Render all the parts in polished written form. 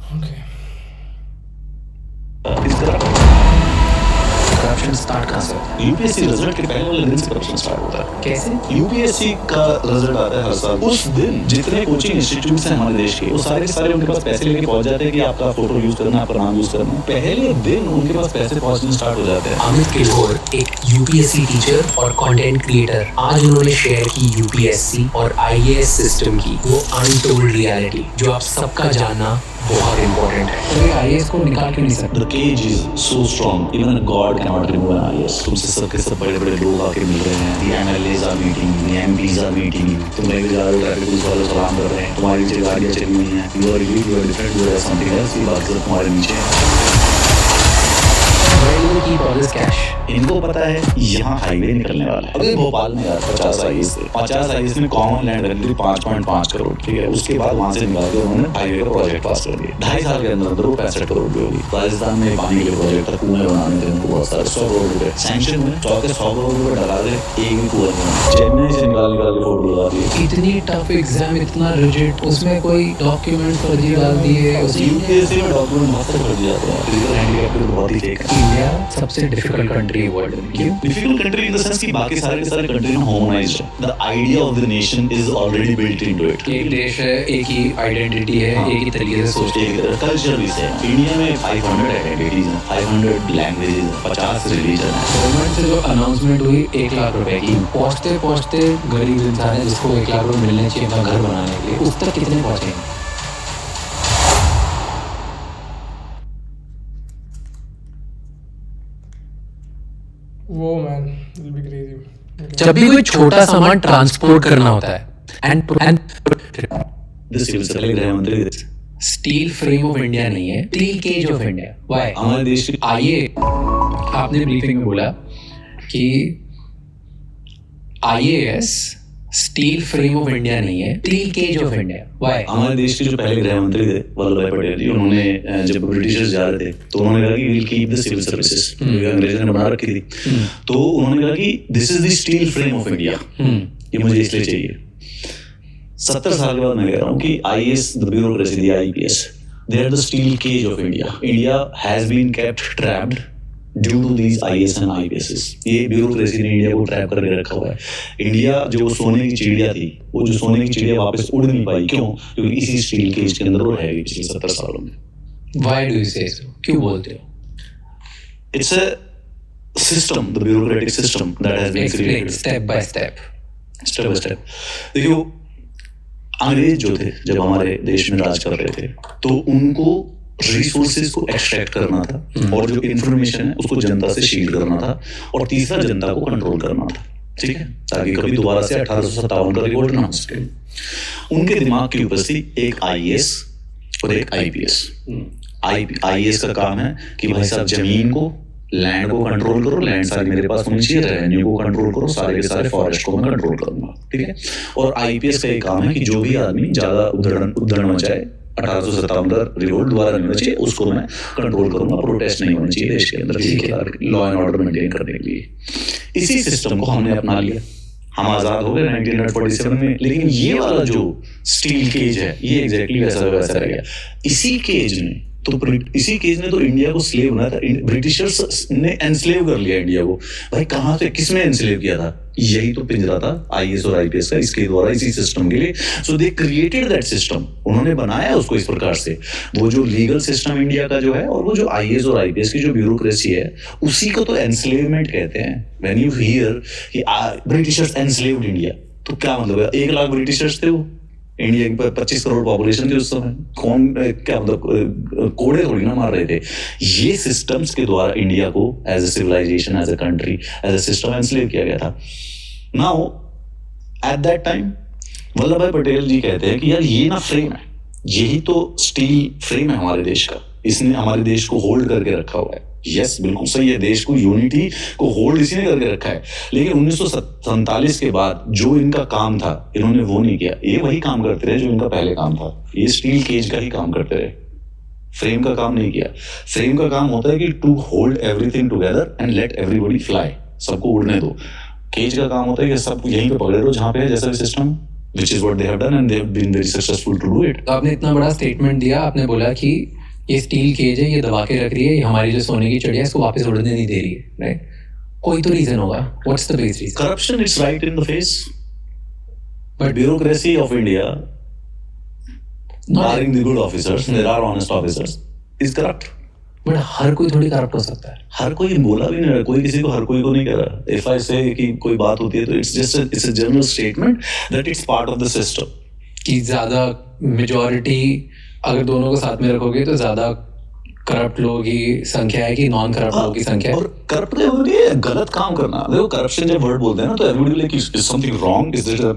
Okay. इस तरह corruption start कहाँ से होता है? यूपीएससी रिजल्ट के पहले वाले दिन से करप्शन स्टार्ट होता है। कैसे? यूपीएससी का रिजल्ट आता है हर साल। उस दिन जितने कोचिंग इंस्टीट्यूट्स हैं हमारे देश के, वो सारे के सारे उनके पास पैसे लेके पहुंच जाते हैं कि आपका फोटो यूज करना है, आपका नाम यूज करना है। पहले दिन उनके पास पैसे पहुंचने स्टार्ट हो जाते हैं। अमित किशोर एक यूपीएससी टीचर और कंटेंट क्रिएटर, आज उन्होंने शेयर की यूपीएससी और आईएएस सिस्टम की वो अनटोल्ड रियलिटी जो आप सबका जानना बहुत इंपॉर्टेंट है। तो आईएएस को निकाल क्यों नहीं सकते? The cage is so strong, even a god cannot remove an IAS. तुमसे सबके सब बड़े बड़े लोग आके मिल रहे हैं, the MLAs are meeting, the MPs are meeting, तुम लेके जा रहे हो, ट्रैफिक पुलिस वाले सलाम कर रहे हैं, तुम्हारे नीचे गाड़ियाँ चली हुई हैं, you are elite, you are different, you are something else, ये बात सिर्फ तुम्हारे नीचे है। Where do they keep all this cash? इनको पता है यहाँ हाईवे निकलने वाला है। अभी भोपाल में यार 50 आईएएस थे, 50 आईएएस में कॉमन लैंड वैल्यू 5.5 करोड़, ठीक है। उसके बाद वहां से निकाल के उन्होंने हाईवे का प्रोजेक्ट पास कर दिया। 2.5 साल के अंदर वो 65 करोड़ की होगी। राजस्थान में पानी के प्रोजेक्ट था, कुएं बनाने थे उनको बहुत सारे, 100 करोड़ रुपए सैंक्शन में, 100 करोड़ रुपए डला दे, एक भी कुआं नहीं। चेन्नई से निकाल के फोटो लगा दिए। इतनी टफ एग्जाम, इतना रिजिड, उसमें कोई डॉक्यूमेंट फर्जी डाल दिए। यूपीएससी में डॉक्यूमेंट बहुत से फर्जी जाते हैं, फिजिकल हैंडीकैप तो बहुत ही फेक है। इंडिया सबसे डिफिकल्ट कंट्री है वर्ल्ड में। क्यों? Difficult country in the sense कि बाकी सारे के सारे कंट्री में होमोनाइज्ड है। The idea of the nation is already built into it. एक देश है, एक ही आइडेंटिटी है, एक ही तरीके से सोचते हैं। कल्चर भी है। इंडिया में 500 आइडेंटिटीज हैं, 500 लैंग्वेजेस हैं, 50 रिलीजन है। गवर्नमेंट से जो अनाउंसमेंट हुई 1 लाख रुपए की, पहुंचते पहुंचते गरीब इंसान है जिसको 1 लाख रुपए मिलने चाहिए अपना घर बनाने के लिए, उस तक कितने पहुंचेंगे? वो मैन विल बी क्रेजी। जब भी कोई छोटा सामान ट्रांसपोर्ट करना होता है एंड दिस सिविल सप्लाई गृह मंत्री स्टील फ्रेम ऑफ इंडिया नहीं है, steel cage of India. Why? हमारे देश की आइए, आपने ब्रीफिंग में बोला कि IAS steel frame of India नहीं है, steel cage of India. Why? हमारे देश के जो पहले गृह मंत्री थे वल्लभ भाई पटेल जी, उन्होंने जब ब्रिटिशर्स जा रहे थे तो उन्होंने कहा कि will keep the civil services, जो अंग्रेजों ने बना रखी थी। तो उन्होंने कहा कि this is the steel frame of India, ये मुझे इसलिए चाहिए। 70 साल के बाद मैं कह रहा हूँ कि IAS, the bureaucracy, the IPS, they are the steel cage of India. India has been kept trapped due to these IAS and IPS. ये ब्यूरोक्रेसी ने इंडिया को ट्रैप करके रखा हुआ है। इंडिया जो सोने की चिड़िया थी, वो जो सोने की चिड़िया वापस उड़ नहीं पाई, क्यों? क्योंकि इसी स्टील केज के अंदर वो रह गई पिछले 70 सालों में। व्हाई डू यू से सो? क्यों बोलते हो? It's a system, the bureaucratic system that has been explain created step by step. Step by step. देखियो, अंग्रेज जो थे जब हमारे देश में राज कर रहे थे, तो उनको रिसोर्सेज को एक्सट्रैक्ट करना था, और जो इंफॉर्मेशन है उसको जनता से शील्ड करना था, और तीसरा जनता को कंट्रोल करना था, ठीक है, ताकि कभी दोबारा से 1857 का रिवोल्ट ना हो सके। उनके दिमाग के ऊपर से एक आईएएस और एक आईपीएस। आईएएस का काम है कि भाई साहब जमीन को, लैंड को कंट्रोल करो, लैंड सारी मेरे पास होनी चाहिए, रेवेन्यू को कंट्रोल करो, सारे के सारे फॉरेस्ट को मैं कंट्रोल करूंगा, ठीक है। और आईपीएस का एक काम है कि जो भी आदमी ज्यादा उद्धरण मचाए, 1857 का रिवोल्ट दोबारा नहीं होना चाहिए, उसको मैं कंट्रोल करूंगा, प्रोटेस्ट नहीं होना चाहिए देश के अंदर, लॉ एंड ऑर्डर मेंटेन करने के लिए। इसी सिस्टम को हमने अपना लिया, हम आजाद हो गए 1947 में। लेकिन ये वाला जो स्टील केज है, ये एग्जैक्टली वैसा वैसा रह गया। इसी केज ने तो इंडिया को स्लेव बनाया था। ब्रिटिशर्स ने एनस्लेव कर लिया इंडिया को। भाई कहाँ से, किसने एनस्लेव किया था? यही तो पिंजरा था आईएएस और आईपीएस का, इसके द्वारा, इसी सिस्टम के लिए। सो दे क्रिएटेड दैट सिस्टम, उन्होंने बनाया उसको इस प्रकार से। वो जो लीगल सिस्टम इंडिया का जो है, और वो जो आईएएस और आईपीएस की जो ब्यूरोक्रेसी है, उसी को तो एनस्लेवमेंट कहते हैं। व्हेन यू हियर कि ब्रिटिशर्स एनस्लेव्ड इंडिया, तो क्या मतलब है? 1 लाख ब्रिटिशर्स थे वो, इंडिया की 25 करोड़ पॉपुलेशन थी उस समय। कौन, क्या मतलब, कोड़े थोड़ी ना मार रहे थे। ये सिस्टम्स के द्वारा इंडिया को as a civilisation, as a country, as a system enslave किया गया था। Now at that time Vallabhbhai Patel जी कहते हैं कि यार ये ना फ्रेम है, यही तो स्टील फ्रेम है हमारे देश का, इसने हमारे देश को होल्ड करके रखा हुआ है। यस, बिल्कुल सही है, देश को, यूनिटी को होल्ड इसी ने करके रखा है। लेकिन 1947 के बाद जो इनका काम था, इन्होंने वो नहीं किया। ये वही काम करते रहे जो इनका पहले काम था, ये स्टील केज का ही काम करते रहे, फ्रेम का काम नहीं किया। फ्रेम का काम होता है कि to hold everything together and let everybody fly, सबको उड़ने दो। केज का काम होता है कि सब यहीं पे पकड़े रहो जहां पे है, जैसा भी system, which is what they have done and they have been very successful to do it. आपने इतना बड़ा स्टेटमेंट दिया, आपने बोला कि ये स्टील केज है, ये दबा के रख रही है, ये हमारी जो सोने की चिड़िया है इसको वापस उड़ने नहीं दे रही है, राइट? कोई तो रीजन होगा. What's the base reason? Corruption is right in the face. But Bureaucracy of India, barring the good officers, there are honest officers, is corrupt. But हर कोई थोड़ी करप्ट हो सकता है. हर कोई बोला भी नहीं रहा, कोई किसी को हर कोई को नहीं कह रहा. If I say कि कोई बात होती है तो it's a general statement that it's part of the system. कि ज्यादा मेजॉरिटी अगर दोनों को साथ में रखोगे तो ज्यादा करप्ट लोगों की संख्या है कि नॉन करप्ट लोगों की संख्या है. और करप्ट है गलत काम करना. देखो करप्शन जब वर्ड बोलते हैं ना तो everybody like is something wrong, is it a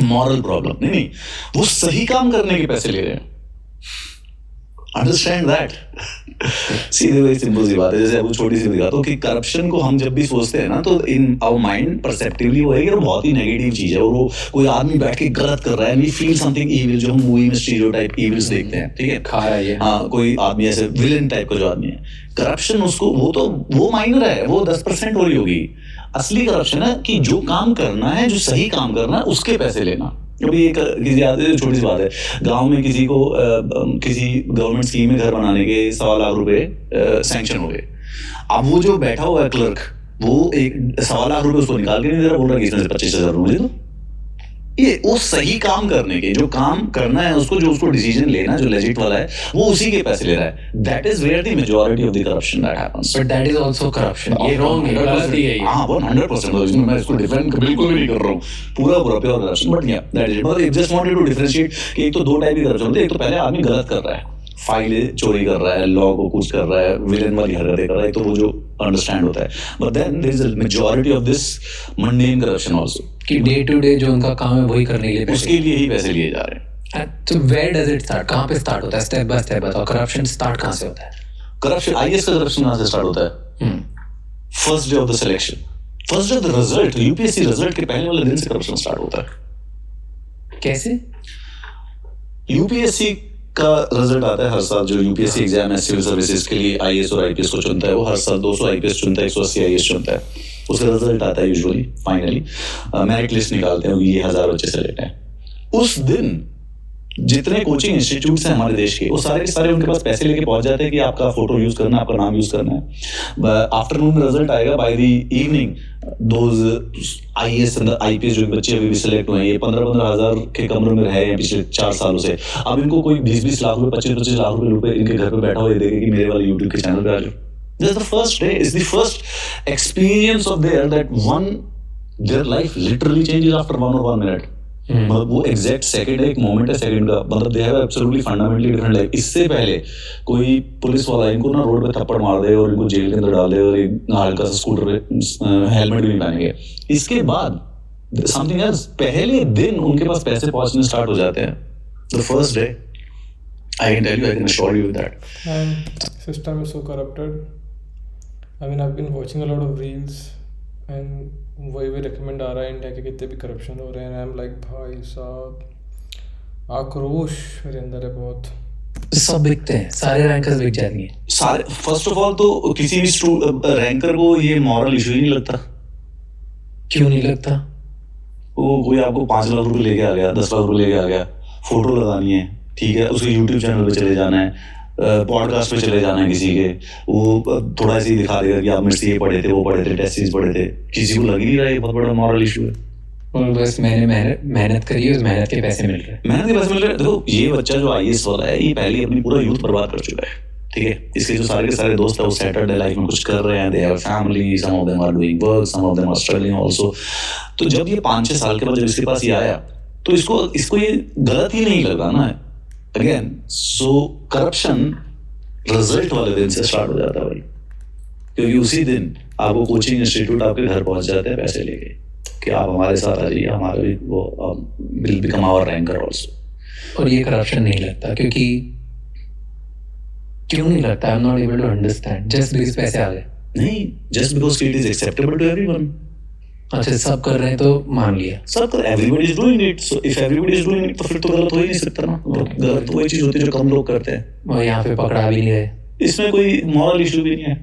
moral problem? नहीं, वो सही काम करने के पैसे ले रहे हैं. Understand that. सीधे वही सिंपल सी बात है. जैसे अब छोटी सी दिखाता हूँ कि करप्शन को हम जब भी सोचते हैं ना तो इन आवर माइंड परसेप्टिवली वो है कि वो बहुत ही नेगेटिव चीज है और वो कोई आदमी बैठ के गलत कर रहा है. वी फील समथिंग इविल, जो हम मूवी में स्टीरियोटाइप इविल्स देखते हैं, ठीक है, खा रहा है ये. हाँ, कोई आदमी ऐसे विलेन टाइप का जो आदमी है. करप्शन उसको वो माइनर है, वो 10% हो रही होगी. असली करप्शन है कि जो काम करना है, जो सही काम करना है, उसके पैसे लेना. अभी एक किसी छोटी सी बात है, गांव में किसी को किसी गवर्नमेंट स्कीम में घर बनाने के 1.25 लाख रुपए सैंक्शन हो गए. अब वो जो बैठा हुआ है क्लर्क, वो एक 1.25 लाख रुपए उसको निकाल के नहीं दे रहा, बोल रहा है कि इसमें से 25,000 मुझे दो. ये वो सही काम करने के, जो काम करना है उसको, जो उसको डिसीजन लेना है, जो लेजिट वाला है, वो उसी के पैसे ले रहा है. That is where the majority of the corruption that happens. But that is also corruption. ये रॉन्ग है, गलत ही है ये. हाँ, 100%. इसमें मैं इसको डिफेंड बिल्कुल भी नहीं कर रहा हूँ, पूरा प्योर करप्शन. बट या दैट इज, मतलब जस्ट वांटेड टू डिफरेंशिएट कि एक तो दो टाइप की करप्शन होती है. एक तो पहले आदमी गलत कर रहा है, फाइलें चोरी कर रहा है, लॉ को कुछ कर रहा है, विलेन वाली हरकतें कर रहा है, तो वो जो अंडरस्टैंड होता है. But then there is a majority of this mundane corruption also, कि डे टू डे जो उनका काम है वही करने के लिए उसके लिए ही पैसे लिए जा रहे हैं. तो वेयर डज इट स्टार्ट? कहाँ पे स्टार्ट होता है? स्टेप बाय स्टेप बताओ. करप्शन स्टार्ट कहाँ से होता है? करप्शन, आईएएस का करप्शन कहाँ से स्टार्ट होता है? First day of the selection, first day of the result, UPSC result के पहले वाले दिन से करप्शन स्टार्ट होता है. कैसे? यूपीएससी का रिजल्ट आता है हर साल. जो यूपीएससी एग्जाम है सिविल सर्विसेज के लिए, आईएएस और आईपीएस को चुनता है, वो हर साल 200 आईपीएस चुनता है, 180 आईएएस चुनता है. उसका रिजल्ट आता है यूजुअली, फाइनली मेरिट लिस्ट निकालते हैं, ये 1000 बच्चे सेलेक्ट हैं. उस दिन जितने कोचिंग इंस्टीट्यूट्स हैं हमारे देश के, वो सारे के सारे उनके पास पैसे लेके पहुंच जाते हैं कि आपका फोटो यूज करना है, आपका नाम यूज करना है. आफ्टरनून में रिजल्ट आएगा, by the evening those IAS and IPS जो बच्चे अभी भी सिलेक्ट हुए हैं, ये 15-15 हजार के कमरों में रहे हैं पिछले 4 सालों से. अब इनको कोई 20-20 लाख रुपए, 25-25 लाख रुपए इनके घर पे बैठा हुआ देखे कि मेरे वाले यूट्यूब के चैनल पे आ जाओ. This is the first day, it's the first experience of theirs that their life literally changes after 1 or 1 minute. मतलब वो एग्जैक्ट सेकंड है, एक मोमेंट है सेकंड का, मतलब they have absolutely fundamentally different life. इससे पहले कोई पुलिस वाला इनको ना रोड पे थप्पड़ मार दे और इनको जेल के अंदर डाल दे और एक हल्का सा स्कूटर पे हेलमेट भी नहीं पहनेंगे. इसके बाद समथिंग एल्स, पहले दिन उनके पास पैसे पहुंचने स्टार्ट हो जाते हैं. The first day, I can tell you, I can assure you that. And system is so corrupted. I mean, I've been watching a lot of reels and वही भी रिकमेंड आ रहा है इंडिया के कितने भी करप्शन हो रहे हैं. आई एम लाइक भाई साहब, आक्रोश मेरे अंदर है बहुत. सब बिकते हैं, सारे रैंकर्स बिक जाती हैं. सारे, फर्स्ट ऑफ ऑल तो किसी भी रैंकर को ये मॉरल इशू ही नहीं लगता. क्यों नहीं लगता? वो कोई आपको 5 लाख रुपए लेके आ गया, 10 लाख रुपए लेके आ गया, फोटो लगानी है, ठीक है, उसके यूट्यूब चैनल पे चले जाना है, पॉडकास्ट पे चले जाना है किसी के, वो थोड़ा ऐसे ही दिखा देगा कि आप मेरे से ये पढ़े थे, वो पढ़े थे, टेस्ट सीरीज पढ़े थे. किसी को लग ही नहीं रहा है बहुत बड़ा मॉरल इशू है. और बस मैंने मेहनत करी है, उस मेहनत के पैसे मिल रहे हैं. मेहनत के पैसे मिल रहे हैं. देखो ये बच्चा जो आईएएस वाला है, ये पहले अपनी पूरा यूथ बर्बाद कर चुका है, ठीक है. इसके जो सारे के सारे दोस्त है वो सेटल्ड है, लाइफ में कुछ कर रहे हैं, they have family, some of them are doing work, some of them are struggling also. तो जब ये 5-6 साल के बाद जब इसके पास ये आया तो इसको ये गलत ही नहीं लगा ना अगेन. सो करप्शन रिजल्ट वाले दिन से स्टार्ट हो जाता है भाई, क्योंकि उसी दिन आपको कोचिंग इंस्टीट्यूट आपके घर पहुंच जाते हैं पैसे लेके कि आप हमारे साथ आ जाइए, हमारे भी वो will become our ranker also. और ये करप्शन नहीं लगता क्योंकि क्यों नहीं लगता? I am not able to understand. Just because पैसे आ गए? नहीं, just because it is acceptable to everyone. अच्छा, सब कर रहे हैं तो मान लिया. सब कर, everybody is doing it. So if everybody is doing it तो फिर तो गलत हो ही नहीं सकता ना. गलत तो वही चीज होती है जो कम लोग करते हैं. और यहाँ पे पकड़ा भी नहीं गए. इसमें कोई मॉरल इशू भी नहीं है.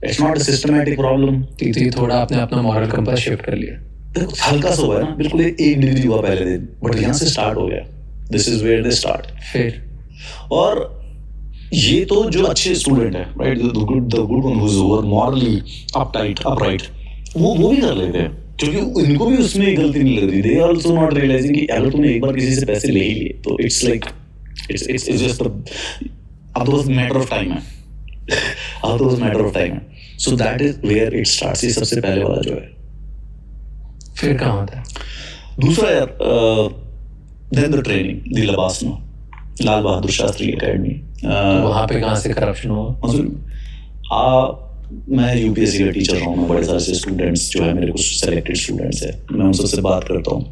It's not a systematic problem. तो ये थोड़ा आपने अपना मॉरल कंपास शिफ्ट कर लिया. देखो हल्का सा हुआ है ना, बिल्कुल 1 डिग्री हुआ पहले दिन, बट यहाँ से स्टार्ट हो गया. This is where they start. फिर और ये तो जो अच्छे स्टूडेंट है, right, the good one who are morally uptight upright, वो भी कर लेते हैं, क्योंकि इनको भी उसमें गलती नहीं लगती। They are also not realising कि अगर तुमने एक बार किसी से पैसे ले ही लिए तो इट्स लाइक इट्स जस्ट अब तो मैटर ऑफ टाइम है, अब तो मैटर ऑफ टाइम है। So that is where it starts. ये सबसे पहले वाला जो है। फिर कहाँ होता है? दूसरा यार, then the training, the LBSNAA, Lal Bahadur Shastri academy. तो वहाँ पे कहाँ से करप्शन हुआ? मैं यूपीएससी का टीचर रहा हूँ, मैं बड़े सारे से स्टूडेंट्स जो है मेरे कुछ सेलेक्टेड स्टूडेंट्स हैं, मैं उन सबसे बात करता हूँ।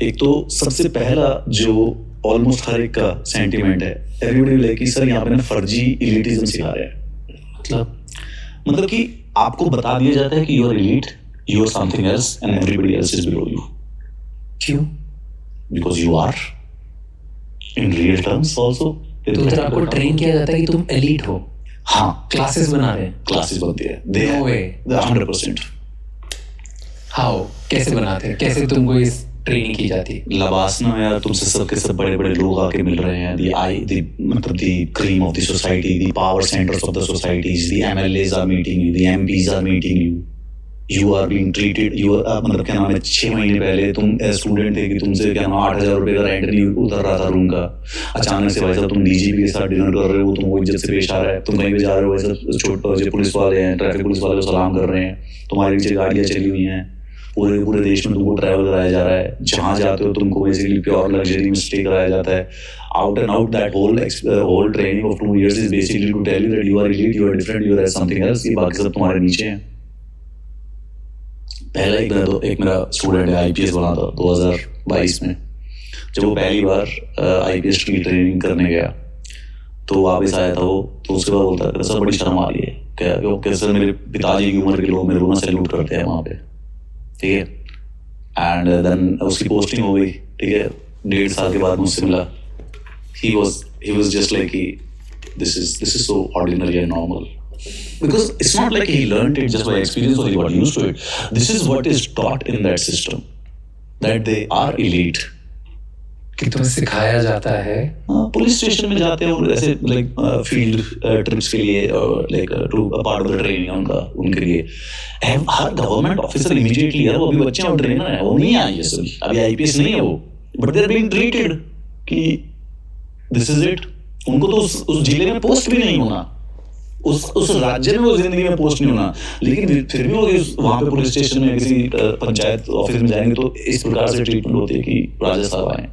एक तो सबसे पहला जो ऑलमोस्ट हर एक का सेंटीमेंट है, एवरीबॉडी लाइक कि सर यहाँ पे ना फर्जी इलिटिज्म सिखा रहे हैं। मतलब कि आपको बता दिया जाता है कि you are elite, you are something else and everybody else is below you. क्यों? Because you are in real terms also. तो फिर आपको ट्रेन किया जाता है कि तुम एलीट हो। हाँ, क्लासेस बना रहे हैं। क्लासेस बनती है, दे No way. 100%। हाउ? कैसे बनाते हैं? कैसे तुमको इस ट्रेनिंग की जाती है? लबासना में यार तुमसे सबके सब बड़े बड़े लोग आके मिल रहे हैं, मतलब the cream of the society, the power centres of the societies, the MLAs are meeting you, the MPs are meeting you, you are being treated, you are मतलब क्या नाम है, 6 महीने पहले तुम स्टूडेंट थे कि तुमसे क्या नाम 8,000 रुपये का रेंट नहीं उतर रहा था रूम का, अचानक से भाई साहब तुम डीजीपी के साथ डिनर कर रहे हो, तुमको इज्जत से पेश आ रहा है, तुम कहीं पे जा रहे हो, वैसे छोटे जो पुलिस वाले हैं, ट्रैफिक पुलिस वाले को सलाम कर रहे हैं, तुम्हारे नीचे गाड़ियाँ चली हुई हैं, पूरे पूरे देश में तुमको ट्रैवल कराया जा रहा है, जहाँ जाते हो तुमको बेसिकली प्योर लग्जरी में स्टे कराया जाता है। Out and out that whole training of 2 years is basically to tell you that you are elite, you are different, you are something else, ये बाकी सब तुम्हारे नीचे हैं। पहला एक मेरा स्टूडेंट है, आईपीएस बना था 2022 में। जब वो पहली बार आईपीएस की ट्रेनिंग करने गया तो वापस आया था वो, तो उसके बाद बोलता है सर बड़ी शर्म आ रही है क्या सर, मेरे पिताजी की उम्र के लोग मेरे को ना सैल्यूट करते हैं वहाँ पे, ठीक है। एंड देन उसकी पोस्टिंग हो गई, ठीक है, 1.5 साल के बाद मुझसे मिला। he was just like this is so ordinary and normal, because it's not like he learned it just by experience or he got used to it. This is what is taught in that system, that they are elite. कि तुम्हें सिखाया जाता है। Police station में जाते हैं और ऐसे लाइक फील्ड ट्रिप्स के लिए, like to part of the training उनका, उनके लिए हर गवर्नमेंट ऑफिसर इमीडिएटली यार, वो अभी बच्चे और ट्रेनर है, वो नहीं आई है सभी, अभी आईपीएस नहीं है वो, but they are being treated कि दिस इज इट। उनको तो उस जिले में पोस्ट भी नहीं होना, उस राज्य में वो जिंदगी में पोस्ट नहीं होना, लेकिन फिर भी वो वहाँ पे पुलिस स्टेशन में किसी पंचायत ऑफिस में जाएंगे तो इस प्रकार से ट्रीटमेंट होती है कि राजा साहब आए।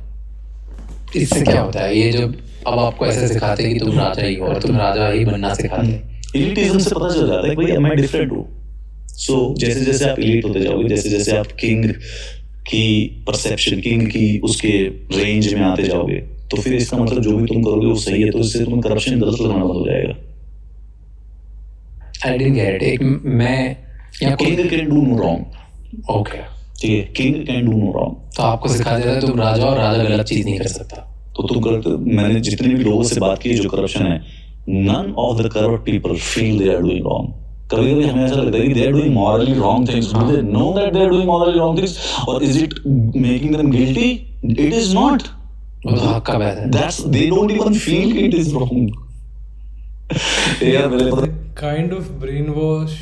इससे क्या होता है? ये जब अब आपको ऐसे सिखाते हैं कि तुम राजा ही हो और तुम राजा ही बनना सिखाते हैं, एलिटिज्म से पता चल जाता है कि भाई मैं डिफरेंट हूँ। सो जैसे जैसे आप एलिट होते जाओगे, जैसे जैसे आप किंग की परसेप्शन, किंग की उसके रेंज में आते जाओगे, तो फिर इसका मतलब जो भी तुम करोगे वो सही है, तो इससे तुम्हें करप्शन गलत लगना बंद हो जाएगा। I didn't get it. मैं या king can do no wrong, okay, ठीक है, king can do no wrong. तो आपको सिखा देता है तुम राजा, और राजा गलत चीज नहीं कर सकता, तो तुम गलत। मैंने जितने भी लोगों से बात की जो करप्शन है, none of the corrupt people feel they are doing wrong. कभी कभी हमें ऐसा लगता है कि they are doing morally wrong things. Do they know that they are doing morally wrong things, or is it making them guilty? It is not. वो तो हक का बात है। That's, they don't even feel it is wrong. यार मेरे पता Kind of brainwash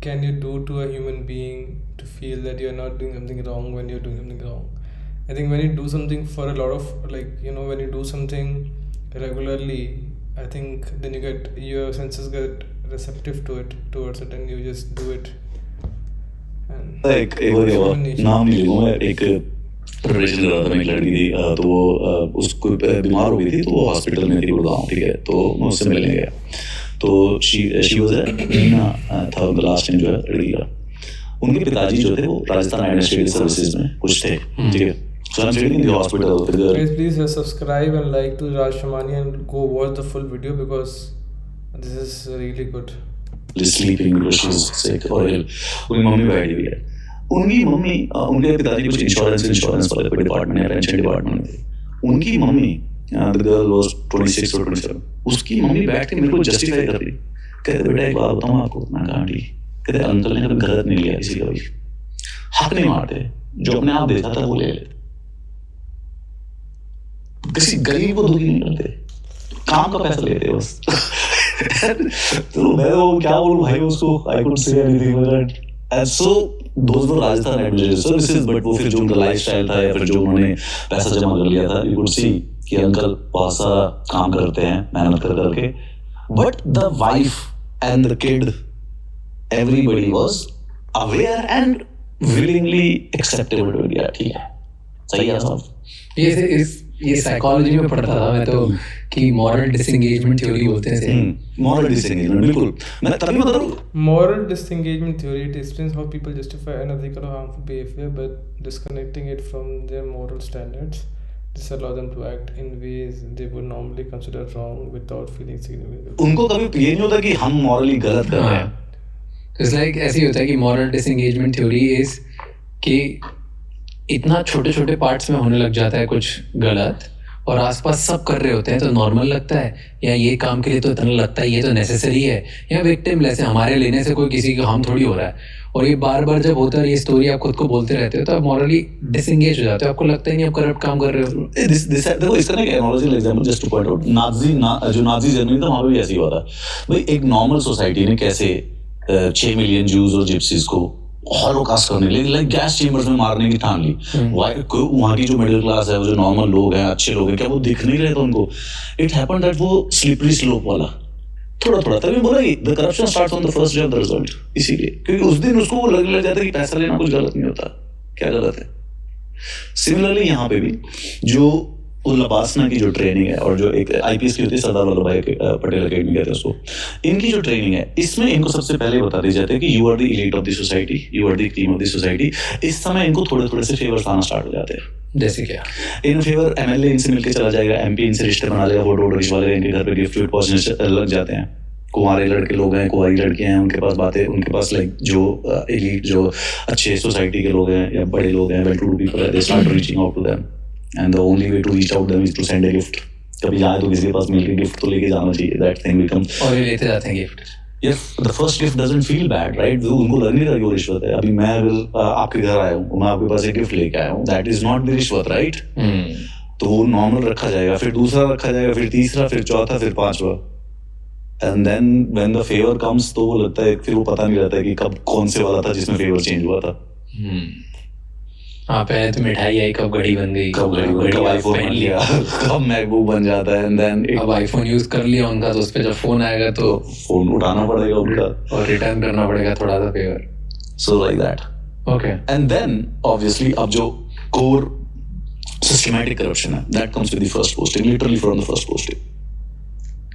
can you do to a human being to feel that you're not doing something wrong when you're doing something wrong? I think when you do something for a lot of, like, you know, when you do something regularly, I think then you get, your senses get receptive to it, towards it, and you just do it. And एक नाम नहीं लूँगा, मैं एक preparation कर रहा था, मैं एक लड़की थी, तो वो उसको बीमार हो गई थी, तो वो हॉस्पिटल में थी गुड़गांव, ठीक है, तो मैं उससे मिलने गया, तो शी वाज मीना था उनका लास्ट नेम जो है लड़की का। उनके पिताजी जो थे वो राजस्थान एडमिनिस्ट्रेटिव सर्विसेज में कुछ थे, ठीक है। So I'm sitting in the hospital. guys, please subscribe and like to Raj Shamani and go watch the full video because this is really good. Sleeping because she's sick or ill. उनकी mummy बैठी हुई है। उनकी mummy, उनके पिताजी कुछ insurance वाले कोई डिपार्टमेंट है, पेंशन डिपार्टमेंट में थे। उनकी mummy, the girl was 26 or 27, उसकी मम्मी बैठ के मेरे को जस्टिफाई कर रही, कहते बेटा एक बात बताऊँ आपको, मैं कहा ठीक, कहते अंकल ने कभी गलत नहीं लिया किसी का भी, हक नहीं मारते, जो अपने आप देखा था वो ले लेते, किसी गरीब को दुखी नहीं करते। काम का पैसा लेते हैं बस। तो मैं वो क्या बोलूं भाई उसको, I could say anything and so दोस्त वर राजस्थान एडमिनिस्ट्रेशन सर्विसेज, बट वो फिर जो उनका लाइफस्टाइल था या फिर जो उन्होंने पैसा जमा कर लिया था, यू कुड सी कि अंकल बहुत सारा काम करते हैं मेहनत कर करके, but the wife and the kid everybody was aware and willingly acceptable to India. ठीक है, सही है साहब। ये साइकोलॉजी में पढ़ता था मैं तो कि मॉरल डिसएंगेजमेंट थ्योरी बोलते हैं। मॉरल डिसएंगेजमेंट, बिल्कुल मैं तभी बता रहा हूँ। Moral disengagement theory, it explains how people justify unethical or harmful behavior by disconnecting it from their moral standards. This allows them to act in ways they would normally consider wrong without feeling significant. उनको कभी ये नहीं होता कि हम morally गलत कर रहे हैं। इट्स लाइक ऐसे ही होता है कि मॉरल डिसएंगेजमेंट थ्योरी इज कि इतना छोटे छोटे पार्ट्स में होने लग जाता है कुछ गलत, और आसपास सब कर रहे होते हैं तो नॉर्मल लगता है, या ये काम के लिए तो इतना लगता है ये तो नेसेसरी है, या विक्टिमलेस है, हमारे लेने से कोई किसी का हार्म थोड़ी हो रहा है। और ये बार बार जब होता है ये स्टोरी आप खुद को बोलते रहते हो तो आप मॉरली डिसएंगेज हो जाते हो, आपको लगता ही नहीं आप करप्ट काम कर रहे हो। देखो इसका ना एक analogical example just two point out, जो नाजी जर्मनी था वहां पे भी ऐसी हुआ था भाई। एक नॉर्मल सोसाइटी ने कैसे 6 मिलियन जूस और जिप्सीज को हॉलोकास्ट करने लगी, लाइक गैस चेम्बर्स में मारने की ठान ली। वहाँ की जो मिडिल क्लास है, वो जो नॉर्मल लोग हैं, अच्छे लोग हैं, क्या वो दिख नहीं रहे थे उनको? इट हैपेंड दैट वो स्लिपरी स्लोप वाला थोड़ा थोड़ा, तभी बोला the corruption starts on the first day of the result. इसीलिए क्योंकि उस दिन उसको वो लगने लग जाता है कि पैसा लेना कुछ गलत नहीं होता। क्या गलत है? सिमिलरली यहाँ पे भी जो उल्लाबासना की जो ट्रेनिंग है और जो एक आईपीएस की होती है, सरदार वल्लभ भाई पटेल अकेडमी कहते हैं उसको, इनकी जो ट्रेनिंग है इसमें इनको सबसे पहले बता दी जाती है कि you are the elite of the society, you are the cream of the society. इस समय इनको थोड़े थोड़े से फेवर्स आना स्टार्ट हो जाते हैं। जैसे क्या? इन फेवर एमएलए इनसे मिलकर चला जाएगा, एमपी इनसे रिश्ते बना लेगा, फोटो वोटो खिंचवा लेगा, इनके घर पे गिफ्ट विफ्ट पहुंचने लग जाते हैं। कुंवारे लड़के लोग हैं, कुंवारी लड़कियां हैं, उनके पास बातें, उनके पास लाइक जो एलीट जो अच्छे सोसाइटी के लोग हैं या बड़े लोग हैं, वेल टू डू पीपल है, they start reaching out to them and the only way to reach out them is to send a gift. कभी जाए तो किसी के पास मिलके गिफ्ट तो लेके जाना चाहिए। That thing becomes, और ये लेते जाते हैं gift. Yes, the first gift doesn't feel bad, right? उनको लग नहीं रहा कि वो रिश्वत है। अभी मैं अगर आपके घर आया हूँ, मैं आपके पास एक गिफ्ट लेके आया हूँ, that is not the रिश्वत, right? तो वो नॉर्मल रखा जाएगा, फिर दूसरा रखा जाएगा, फिर तीसरा, फिर चौथा, फिर पांचवा, and then when the favor comes तो वो लगता है, फिर वो पता नहीं रहता है कि कब कौन से वाला था जिसमें फेवर चेंज हुआ था। हाँ, पहले तो मिठाई आई, कब घड़ी बन गई, कब आईफोन बन लिया, कब मैकबुक बन जाता है, and then अब आईफोन यूज कर लिया उनका, तो उस पे जब फोन आएगा तो फोन उठाना पड़ेगा उनका और रिटर्न करना पड़ेगा थोड़ा सा favour. So like that. Okay. And then obviously अब जो core systematic corruption है, that comes with the first posting, literally from the first posting.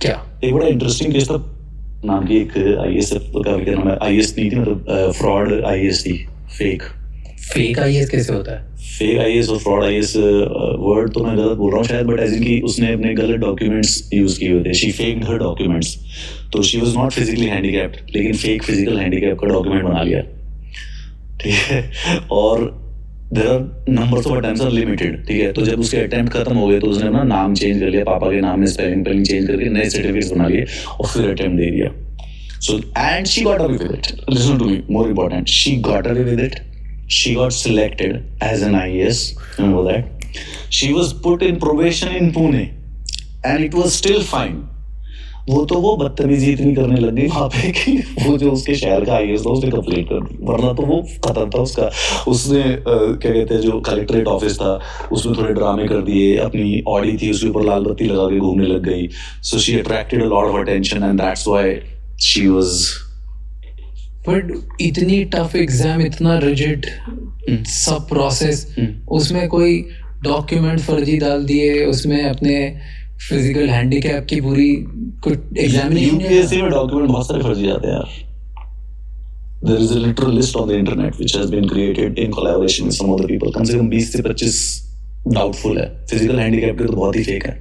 क्या? एक बड़ा इंटरेस्टिंग केस था, नाम की एक आईएएस का क्या नाम है, आईएएस नहीं थी, मतलब फ्रॉड आईएएस थी, फेक आईएएस कैसे होता है? फेक आईएएस और फ्रॉड आईएएस वर्ड तो मैं गलत बोल रहा हूँ शायद, बट एज इन की उसने अपने गलत डॉक्यूमेंट्स यूज किए हुए थे। शी फेक्ड हर डॉक्यूमेंट्स, तो she was not physically handicapped, लेकिन फेक फिजिकल हैंडीकैप का डॉक्यूमेंट बना लिया। ठीक है, और there are numbers of attempts are limited. ठीक है, तो जब उसके अटेम्प्ट खत्म हो गए तो उसने अपना नाम चेंज कर लिया, पापा के नाम में स्पेलिंग चेंज करके नए सर्टिफिकेट्स बना लिए और फिर अटेम्प्ट दे दिया। So and she got away with it. Listen to me, more important, she got away with it. She got selected as an IAS. Remember that? She was put in probation in Pune, and it was still fine. वो तो वो बदतमीजी इतनी करने लग गई वहाँ पे कि वो जो उसके शहर का आईएएस था उसने कंप्लेंट कर दी, वरना तो वो खत्म था उसका। उसने क्या कहते हैं जो कलेक्ट्रेट ऑफिस था उसमें थोड़े ड्रामे कर दिए, अपनी ऑडी थी उसके ऊपर लाल बत्ती लगा के घूमने लग गई। So she attracted a lot of attention and that's why she was. But इतनी टफ एग्जाम, इतना रिजिड सब प्रोसेस, उसमें कोई डॉक्यूमेंट फर्जी डाल दिए, उसमें अपने फिजिकल हैंडीकैप की पूरी कुछ एग्जामिनेशन। यूपीएससी में डॉक्यूमेंट बहुत सारे फर्जी आते हैं यार। There is a literal list on the internet which has been created in collaboration with some other people. कम से कम 20 से 25 डाउटफुल है। फिजिकल हैंडीकैप के तो बहुत ही फेक है।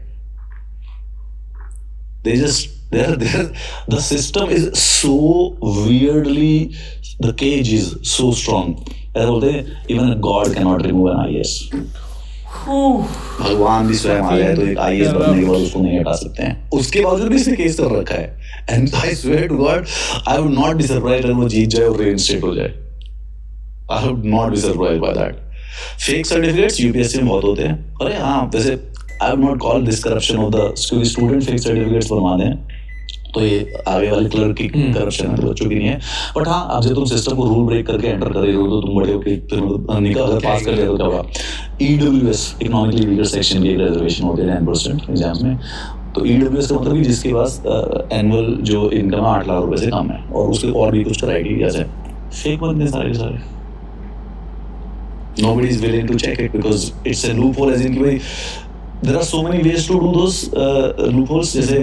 They just the system is so weirdly, the cage is so strong. ऐसा बोलते हैं even a god cannot remove an IAS. भगवान भी स्वयं आ जाए तो एक आईएएस बनने के बाद उसको नहीं हटा सकते हैं। उसके बावजूद भी इसने केस कर रखा है। And I swear to God, I would not be surprised अगर वो जीत जाए और reinstate हो जाए। I would not be surprised by that. Fake certificates UPSC में बहुत होते हैं। अरे हाँ, वैसे I have not called this corruption of the, क्योंकि स्टूडेंट फेक सर्टिफिकेट्स बनवाते हैं तो ये आगे वाले क्लर्क की करप्शन है, तो बच्चों की नहीं है. बट हाँ, अब जब तुम सिस्टम को रूल ब्रेक करके एंटर कर रहे हो तो तुम बड़े हो कि फिर निकाल अगर पास कर लिया तो क्या हुआ. EWS इकोनॉमिकली वीकर सेक्शन की एक रिजर्वेशन होती है 10% एग्जाम्स में. तो EWS का मतलब कि जिसके पास एनुअल जो इनकम 8 लाख रुपए से कम है और उसके और भी कुछ क्राइटेरिया है, फेक बनते हैं सारे के सारे. Nobody is willing to check it because it's a loophole, as in कि भाई there are so many ways to do those loopholes. जैसे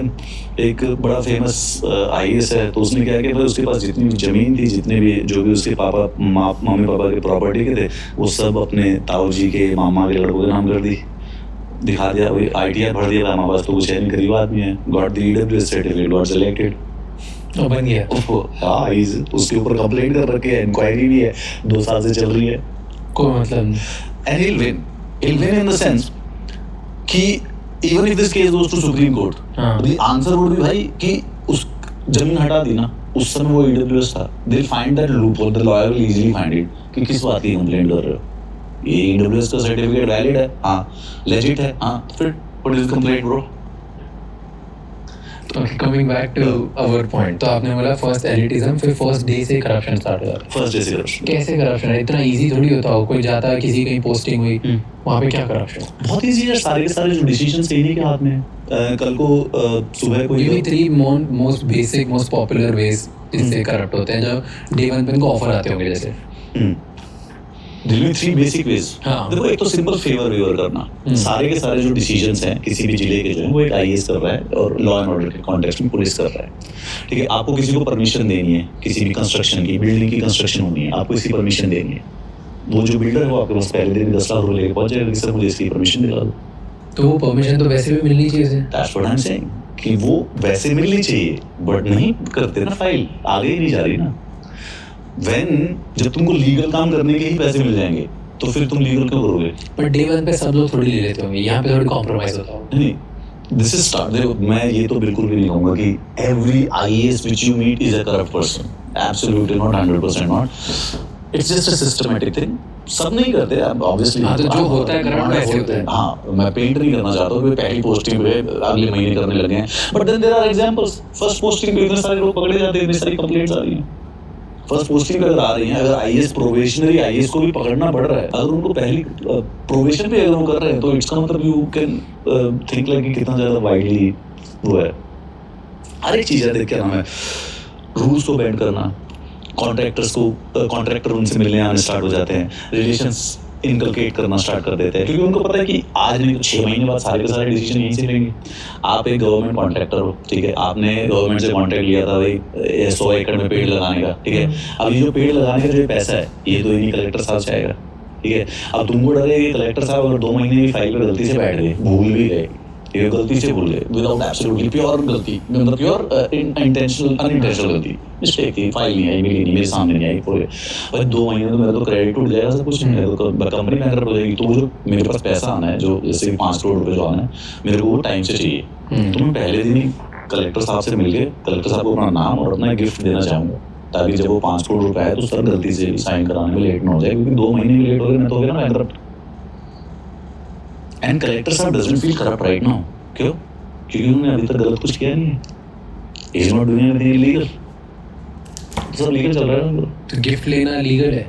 एक बड़ा फेमस IAS है, तो उसने क्या किया भाई, उसके पास जितनी भी जमीन थी, जितने भी जो भी उसके पापा मम्मी पापा के प्रॉपर्टी के थे, वो सब अपने ताऊ जी के मामा के लड़कों के नाम कर दी, दिखा दिया भाई ITR भर दिया, हमारे पास तो कुछ है नहीं, गरीब आदमी है, got the EWS certificate, got selected, तो बन गया. हाँ, उसके ऊपर कंप्लेंट कर रखी है, इंक्वायरी भी है, 2 साल से चल रही है. कोई मतलब. And he'll win in the sense कि even if this case goes to Supreme Court, the answer would be भाई कि उस जमीन हटा दी ना, उस समय वो EWS था, they'll find that loophole, the lawyer will easily find it कि किस बात की कंप्लेंट कर रहे हो, ये EWS का सर्टिफिकेट वैलिड है, हाँ लेजिट है, हाँ फिर what is the complaint bro? Okay, coming back to our point, तो आपने बोला फर्स्ट एलिटिज्म, फिर फर्स्ट डे से करप्शन स्टार्ट हुआ. फर्स्ट डे से करप्शन. कैसे करप्शन है? इतना इजी थोड़ी होता हो, कोई जाता है किसी कहीं पोस्टिंग हुई वहाँ पे क्या करप्शन? बहुत इजी है, सारे के सारे जो डिसीजंस इन्हीं के हाथ में है. कल को सुबह कोई give me 3 most basic most popular ways जिससे करप्ट होते हैं, जो डे 1 पे उनको ऑफर आते होंगे. जैसे दिल्ली 3 बेसिक वेज. हाँ. देखो, एक तो सिंपल फेवर वेवर करना, सारे के सारे जो डिसीजंस हैं किसी भी जिले के जो है वो एक IAS कर रहा है और लॉ एंड ऑर्डर के कॉन्टेक्स्ट में पुलिस कर रहा है. ठीक है, आपको किसी को परमिशन देनी है, किसी भी कंस्ट्रक्शन की, बिल्डिंग की कंस्ट्रक्शन होनी है, आपको इसकी परमिशन देनी है, वो जो बिल्डर है वो आपके पास पहले दिन 10 लाख रुपए लेके पहुंच जाएगा कि सर मुझे इसकी परमिशन दिला दो. तो वो परमिशन तो वैसे भी मिलनी चाहिए. That's what I am saying कि वो वैसे मिलनी चाहिए, बट नहीं करते ना, फाइल आगे ही नहीं जा रही ना. जब तुमको लीगल काम करने के ही पैसे मिल जाएंगे तो फिर तुम लीगल क्यों करोगे? पर डे 1 पे सब लोग थोड़ी ले लेते होंगे, यहाँ पे थोड़ी कॉम्प्रोमाइज होता होगा. नहीं, दिस इज स्टार्ट. देखो, मैं ये तो बिल्कुल भी नहीं कहूँगा कि every IAS which you meet is a corrupt person. Absolutely not, 100% not. It's just a systematic thing. सब नहीं करते ऑब्वियसली. हाँ, तो जो होता है करप्ट वैसे होता है. हाँ, मैं पेंट नहीं करना चाहता हूँ, पहली पोस्टिंग पे अगले महीने करने लगे हैं, but then there are examples. First posting पे इतने सारे लोग पकड़े जाते हैं, इतनी सारी कंप्लेंट्स आ रही हैं. फर्स्ट पोस्टिंग अगर आ रही है, अगर IAS प्रोबेशनरी IAS को भी पकड़ना पड़ रहा है, अगर उनको पहली प्रोबेशन पे अगर वो कर रहे हैं, तो इसका मतलब यू कैन थिंक लाइक कि कितना ज़्यादा वाइडली वो है. हर एक चीज़ है. देख, क्या नाम है, रूल्स को बैंड करना, कॉन्ट्रैक्टर उनसे मिलने आने स्टार्ट हो जाते हैं, रिलेशंस इनकलकेट करना स्टार्ट कर देते हैं, क्योंकि उनको पता है कि आज नहीं तो 6 महीने बाद सारे के सारे डिसीजन यहीं से लेंगे. आप एक गवर्नमेंट कॉन्ट्रैक्टर हो, ठीक है, आपने गवर्नमेंट से कॉन्ट्रैक्ट लिया था भाई 100 एकड़ में पेड़ लगाने का, ठीक है. अब ये जो पेड़ लगाने का जो पैसा है, ये तो इन्हीं कलेक्टर साहब से आएगा, ठीक है. अब तुमको डर है कि कलेक्टर साहब अगर 2 महीने की फाइल पर गलती से बैठ गए, भूल भी गए, ये गलती से भूल गए, विदाउट एब्सोल्युटली प्योर गलती, मतलब प्योर इंटेंशनल अनइंटेंशनल गलती, मिस्टेक थी, फाइल नहीं आई, मिली नहीं, मेरे सामने नहीं आई, पूरे भाई 2 महीने तो मेरा तो क्रेडिट टूट जाएगा, सब कुछ मेरे तो कंपनी बैंकरप्ट हो जाएगी. तो वो जो मेरे पास पैसा आना है, जो जैसे 5 करोड़ रुपए जो आना है, मेरे को वो टाइम से चाहिए. तो मैं पहले दिन ही कलेक्टर साहब से मिल के कलेक्टर साहब को अपना नाम और अपना गिफ्ट देना चाहूँगा, ताकि जब वो 5 करोड़ रुपए आए तो सर गलती से साइन कराने में लेट ना हो जाए, क्योंकि 2 महीने भी लेट हो गए मैं तो हो गया ना बैंकरप्ट. एंड कलेक्टर साहब doesn't feel corrupt right now. क्यों? क्योंकि उन्होंने अभी तक गलत कुछ किया नहीं है. Is not doing anything illegal, सब लीगल चल रहा है. तो गिफ्ट लेना लीगल है.